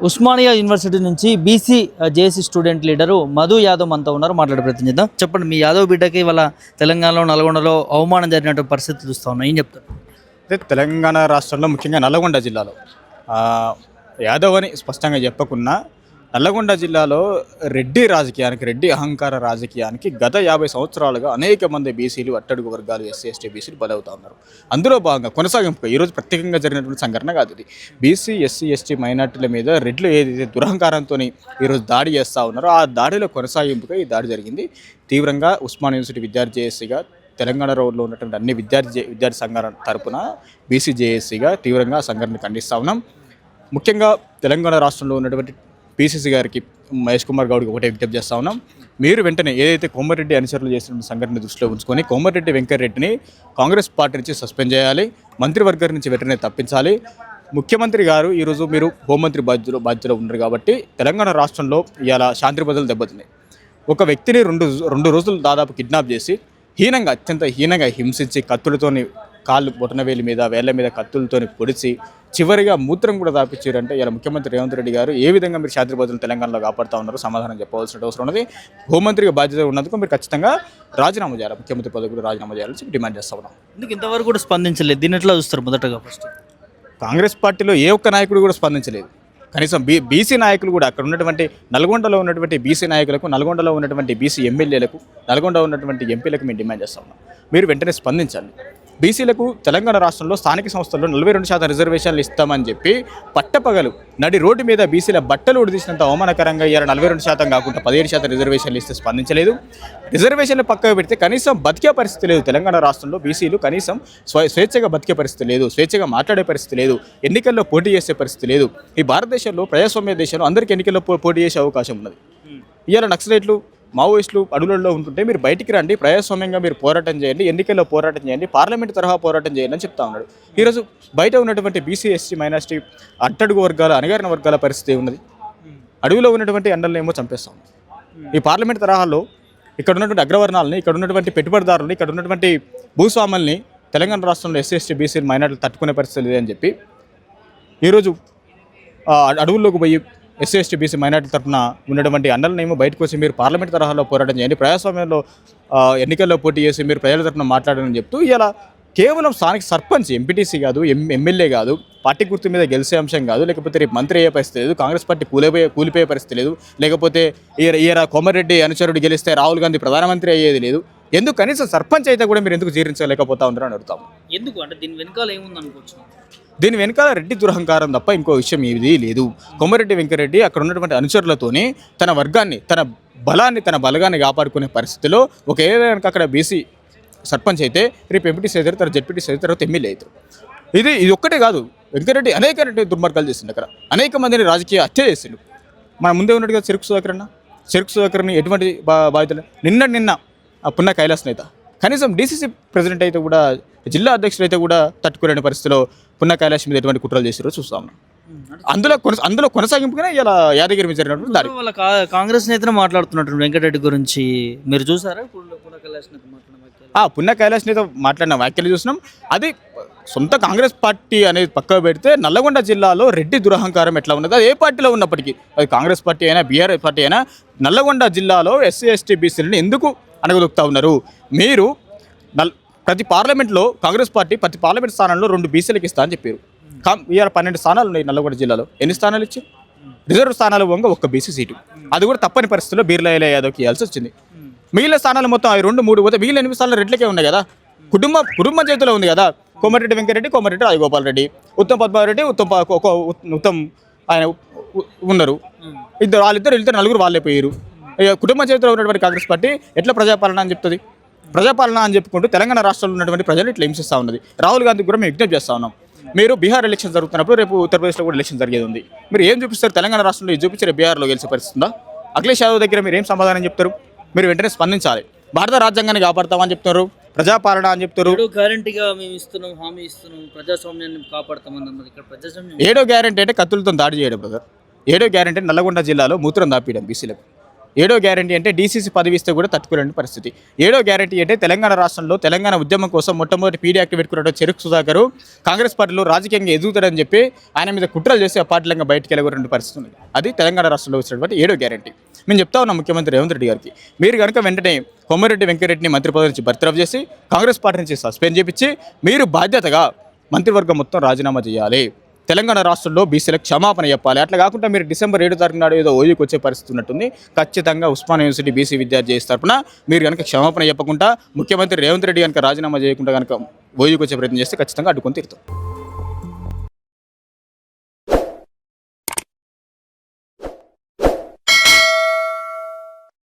Osmania university నుంచి BC JAC student leader Madhu Yadav మనతో ఉన్నారు. మాట్లాడే ప్రయత్నం చేద్దాం. చెప్పండి, మీ యాదవ్ బిడ్డకి ఇవాళ తెలంగాణలో నల్గొండలో అవమానం జరిగినటువంటి పరిస్థితి చూస్తా ఉన్నాం, ఏం చెప్తారు? అయితే తెలంగాణ రాష్ట్రంలో ముఖ్యంగా నల్లగొండ జిల్లాలో యాదవ్ అని స్పష్టంగా చెప్పకున్నా నల్లగొండ జిల్లాలో రెడ్డి అహంకార రాజకీయానికి గత 50 సంవత్సరాలుగా అనేక మంది బీసీలు, అట్టడుగు వర్గాలు, ఎస్సీ ఎస్టీ బీసీలు బలవుతూ ఉన్నారు. అందులో భాగంగా కొనసాగింపుగా ఈరోజు ప్రత్యేకంగా జరిగినటువంటి సంఘటన కాదు ఇది. బీసీ, ఎస్సీ ఎస్టీ మైనార్టీల మీద రెడ్లు ఏదైతే దురహంకారంతో ఈరోజు దాడి చేస్తూ ఉన్నారో ఆ దాడిలో కొనసాగింపుగా ఈ దాడి జరిగింది. తీవ్రంగా ఉస్మాన్ యూనివర్సిటీ విద్యార్థి జేఏసీగా తెలంగాణ రోడ్లో ఉన్నటువంటి అన్ని విద్యార్థి సంఘాల తరపున బీసీ జేఏసీగా తీవ్రంగా సంఘటన ఖండిస్తూ ఉన్నాం. ముఖ్యంగా తెలంగాణ రాష్ట్రంలో ఉన్నటువంటి పీసీసీ గారికి మహేష్ కుమార్ గౌడ్కి ఒకటే విజ్ఞప్తి చేస్తూ ఉన్నాం. మీరు వెంటనే ఏదైతే కోమటిరెడ్డి అనుచరులు చేసిన సంఘటన దృష్టిలో ఉంచుకొని కోమటిరెడ్డి వెంకటరెడ్డిని కాంగ్రెస్ పార్టీ నుంచి సస్పెండ్ చేయాలి, మంత్రివర్గం నుంచి వెంటనే తప్పించాలి. ముఖ్యమంత్రి గారు ఈరోజు మీరు హోంమంత్రి బాధ్యతలో ఉన్నారు కాబట్టి తెలంగాణ రాష్ట్రంలో ఇవాళ శాంతి భద్రతలు దెబ్బతిన్నాయి. ఒక వ్యక్తిని రెండు రోజులు దాదాపు కిడ్నాప్ చేసి అత్యంత హీనంగా హింసించి కత్తులతోని కాళ్ళు బొటనవేలి మీద వేళ్ల మీద కత్తులతోని పొడిచి చివరిగా మూత్రం కూడా తాపించారంటే ఇలా ముఖ్యమంత్రి రేవంత్ రెడ్డి గారు ఏ విధంగా మీరు శాంతి భద్రతలు తెలంగాణలో కాపాడుతూ ఉన్నారో సమాధానం చెప్పవలసిన అవసరం ఉన్నది. హోంమంత్రిగా బాధ్యత ఉన్నందుకు మీరు ఖచ్చితంగా రాజీనామా చేయాలి, ముఖ్యమంత్రి పదవి కూడా రాజీనామా చేయాలని డిమాండ్ చేస్తా ఉన్నాం. ఎందుకు ఇంతవరకు కూడా స్పందించలేదు? దీని ఎట్లా చూస్తారు? మొదటగా ఫస్ట్ కాంగ్రెస్ పార్టీలో ఏ ఒక్క నాయకుడు కూడా స్పందించలేదు. కనీసం బీసీ నాయకులు కూడా అక్కడ ఉన్నటువంటి నల్గొండలో ఉన్నటువంటి బీసీ నాయకులకు, నల్గొండలో ఉన్నటువంటి బీసీ ఎమ్మెల్యేలకు, నల్గొండలో ఉన్నటువంటి ఎంపీలకు మేము డిమాండ్ చేస్తా ఉన్నాం. మీరు వెంటనే స్పందించండి. బీసీలకు తెలంగాణ రాష్ట్రంలో స్థానిక సంస్థల్లో 42% రిజర్వేషన్లు ఇస్తామని చెప్పి పట్టపగలు నడి రోడ్డు మీద బీసీల బట్టలు ఉడిదీసినంత అవమానకరంగా ఇయ్యాల 42% కాకుండా 17% రిజర్వేషన్లు ఇస్తే స్పందించలేదు. రిజర్వేషన్లు పక్కకు పెడితే కనీసం బతికే పరిస్థితి లేదు. తెలంగాణ రాష్ట్రంలో బీసీలు కనీసం స్వేచ్ఛగా బతికే పరిస్థితి లేదు, స్వేచ్ఛగా మాట్లాడే పరిస్థితి లేదు, ఎన్నికల్లో పోటీ చేసే పరిస్థితి లేదు. ఈ భారతదేశంలో ప్రజాస్వామ్య దేశంలో అందరికీ ఎన్నికల్లో పోటీ చేసే అవకాశం ఉన్నది. ఇవాళ నక్సలైట్లు, మావోయిస్టులు అడుగులలో ఉంటుంటే మీరు బయటికి రండి, ప్రజాస్వామ్యంగా మీరు పోరాటం చేయండి, ఎన్నికల్లో పోరాటం చేయండి, పార్లమెంట్ తరహా పోరాటం చేయండి అని చెప్తా ఉన్నాడు. ఈరోజు బయట ఉన్నటువంటి బీసీ, ఎస్సీ, మైనారిటీ, అట్టడుగు వర్గాల, అణగారిన వర్గాల పరిస్థితి ఉన్నది. అడవిలో ఉన్నటువంటి ఎండలను ఏమో చంపేస్తాం. ఈ పార్లమెంట్ తరహాలో ఇక్కడ ఉన్నటువంటి అగ్రవర్ణాలని, ఇక్కడ ఉన్నటువంటి పెట్టుబడిదారులని, ఇక్కడ ఉన్నటువంటి భూస్వాముల్ని తెలంగాణ రాష్ట్రంలో ఎస్సీ ఎస్టీ బీసీ మైనారిటీలు తట్టుకునే పరిస్థితి లేదని చెప్పి ఈరోజు అడవుల్లోకి పోయి ఎస్సీ ఎస్టీ బీసీ మైనార్టీ తరఫున ఉన్నటువంటి అన్నలనేమో బయటకు వచ్చి మీరు పార్లమెంట్ తరహాలో పోరాటం చేయండి, ప్రజాస్వామ్యంలో ఎన్నికల్లో పోటీ చేసి మీరు ప్రజల తరఫున మాట్లాడాలని చెప్తూ ఇలా కేవలం స్థానిక సర్పంచ్, ఎంపీటీసీ కాదు, ఎమ్మెల్యే కాదు, పార్టీ గుర్తు మీద గెలిచే అంశం కాదు, లేకపోతే రేపు మంత్రి అయ్యే పరిస్థితి లేదు, కాంగ్రెస్ పార్టీ కూలిపోయే పరిస్థితి లేదు, లేకపోతే కోమటిరెడ్డి అనుచరుడు గెలిస్తే రాహుల్ గాంధీ ప్రధానమంత్రి అయ్యేది లేదు. ఎందుకు కనీసం సర్పంచ్ అయితే కూడా మీరు ఎందుకు జీర్ణించలేకపోతా ఉన్నారని అడుగుతాము. ఎందుకు అంటే దీని వెనకాల ఏముంది అనుకోవచ్చు? దీని వెనకాల రెడ్డి దురహంకారం తప్ప ఇంకో విషయం ఏది లేదు. కోమటిరెడ్డి వెంకటరెడ్డి అక్కడ ఉన్నటువంటి అనుచరులతోని తన వర్గాన్ని, తన బలగాన్ని కాపాడుకునే పరిస్థితిలో ఒక ఏదైనా అక్కడ బీసీ సర్పంచ్ అయితే రేపు ఎంపీటీసీ అవుతారు, తర్వాత జెడ్పీటీసీ అవుతారు, తర్వాత ఎమ్మెల్యే అవుతారు. ఇది ఒక్కటే కాదు, వెంకటరెడ్డి అనేక దుర్మార్గాలు చేసిండు. అక్కడ అనేక మందిని రాజకీయ హత్య చేసిండు. మన ముందే ఉన్నట్టుగా చెరుకు సుధాకర్ని ఎటువంటి బాధ్యతలు నిన్న ఆ పున్న కైలాస్ నేత కనీసం డీసీసీ ప్రెసిడెంట్ అయితే కూడా, జిల్లా అధ్యక్షులు అయితే కూడా తట్టుకోలేని పరిస్థితిలో పున్న కైలాష్ మీద ఎటువంటి కుట్రలు చేసారో చూస్తా ఉన్నాం. అందులో కొనసాగింపుగానే ఇలా యాదగిరి మీద జరిగినటువంటి దాడి. వాళ్ళ కాంగ్రెస్ నేతను మాట్లాడుతున్నట్టు వెంకటరెడ్డి గురించి మీరు చూసారా? పున్న కైలాష్ నేత మాట్లాడిన వ్యాఖ్యలు చూసినాం. అది సొంత కాంగ్రెస్ పార్టీ అనేది పక్కకు పెడితే నల్లగొండ జిల్లాలో రెడ్డి దురహంకారం ఎట్లా ఉన్నది, అది ఏ పార్టీలో ఉన్నప్పటికీ, అది కాంగ్రెస్ పార్టీ అయినా, బీఆర్ఎస్ పార్టీ అయినా, నల్లగొండ జిల్లాలో ఎస్సీ ఎస్టీ బీసీలని ఎందుకు అనగదొక్కుతా ఉన్నారు? మీరు ప్రతి పార్లమెంట్లో కాంగ్రెస్ పార్టీ ప్రతి పార్లమెంట్ స్థానంలో 2 బీసీలకు ఇస్తా అని చెప్పారు. ఇవాళ 12 స్థానాలు ఉన్నాయి నల్లగొండ జిల్లాలో. ఎన్ని స్థానాలు ఇచ్చి రిజర్వ్ స్థానాలు పోగా 1 బీసీ సీటు, అది కూడా తప్పని పరిస్థితుల్లో బీర్లా యాదవ్కి ఇవ్వాల్సి వచ్చింది. మిగిలిన స్థానాలు మొత్తం 2, 3 పోతే మిగిలిన 8 స్థానాలు రెడ్లకే ఉన్నాయి కదా. కుటుంబం చేతిలో ఉంది కదా. కోమటిరెడ్డి వెంకటరెడ్డి, కోమటిరెడ్డి రాజగోపాల్ రెడ్డి, ఉత్తమ్ పద్మారెడ్డి, ఉత్తమ్ ఆయన ఉన్నారు. వాళ్ళిద్దరు నలుగురు వాళ్ళే పోయారు. కుటుంబ చేతిలో ఉన్నటువంటి కాంగ్రెస్ పార్టీ ఎట్లా ప్రజాపాలన అని చెప్తుంది? ప్రజాపాలన అని చెప్పుకుంటూ తెలంగాణ రాష్ట్రంలో ఉన్నటువంటి ప్రజలు ఇట్లా హింసిస్తూ ఉన్నది. రాహుల్ గాంధీ కూడా మేము విజ్ఞప్తి చేస్తూ ఉన్నాం. మీరు బీహార్ ఎలక్షన్ జరుగుతున్నప్పుడు రేపు ఉత్తరప్రదేశ్లో కూడా ఎలక్షన్ జరిగేది ఉంది. మీరు ఏం చూపిస్తారు? తెలంగాణ రాష్ట్రంలో ఇది చూపించారు, బీహార్లో గెలిచే పరిస్థితుందా? అఖిలేష్ యాదవ్ దగ్గర మీరు ఏం సమాధానం చెప్తారు? మీరు వెంటనే స్పందించాలి. భారత రాజ్యాంగాన్ని కాపాడతామని చెప్తారు, ప్రజాపాలన అని చెప్తారు. 7వ గ్యారెంటీ అంటే కత్తులతో దాడి చేయడం బ్రదర్. 7వ గ్యారెంటీ నల్లగొండ జిల్లాలో మూత్రం దాపియడం బీసీలకు. ఏడో గ్యారంటీ అంటే డీసీసీ పదవి ఇస్తే కూడా తట్టుకోలేని పరిస్థితి. ఏడో గ్యారంటీ అంటే తెలంగాణ రాష్ట్రంలో తెలంగాణ ఉద్యమం కోసం మొట్టమొదటి పీడీ యాక్ట్ పెట్టుకున్న చెరుకు సుధాకర్ కాంగ్రెస్ పార్టీలో రాజకీయంగా ఎదుగుతాడని చెప్పి ఆయన మీద కుట్రలు చేసి ఆ పార్టీలంగా బయటకు వెళ్ళగొట్టిన పరిస్థితి ఉంది. అది తెలంగాణ రాష్ట్రంలో వచ్చినటువంటి ఏడో గ్యారంటీ. మేము చెప్తా ఉన్నాం ముఖ్యమంత్రి రేవంత్ రెడ్డి గారికి, మీరు కనుక వెంటనే కొమ్మిరెడ్డి వెంకరెడ్డిని మంత్రి పదవి నుంచి బర్తరఫ్ చేసి కాంగ్రెస్ పార్టీ నుంచి సస్పెండ్ చేపించి మీరు బాధ్యతగా మంత్రివర్గం మొత్తం రాజీనామా చేయాలి. తెలంగాణ రాష్ట్రంలో బీసీలకు క్షమాపణ చెప్పాలి. అట్లా కాకుండా మీరు డిసెంబర్ 7 తారీఖు నాడు ఏదో ఓయూకి వచ్చే పరిస్థితి ఉన్నట్టుంది. ఖచ్చితంగా ఉస్మానియా యూనివర్సిటీ బీసీ విద్యార్థి చేసే తరపున మీరు కనుక క్షమాపణ చెప్పకుండా ముఖ్యమంత్రి రేవంత్ రెడ్డి కనుక రాజీనామా చేయకుండా కనుక ఓయూకి వచ్చే ప్రయత్నం చేస్తే ఖచ్చితంగా అడ్డుకొని తీరుతాం.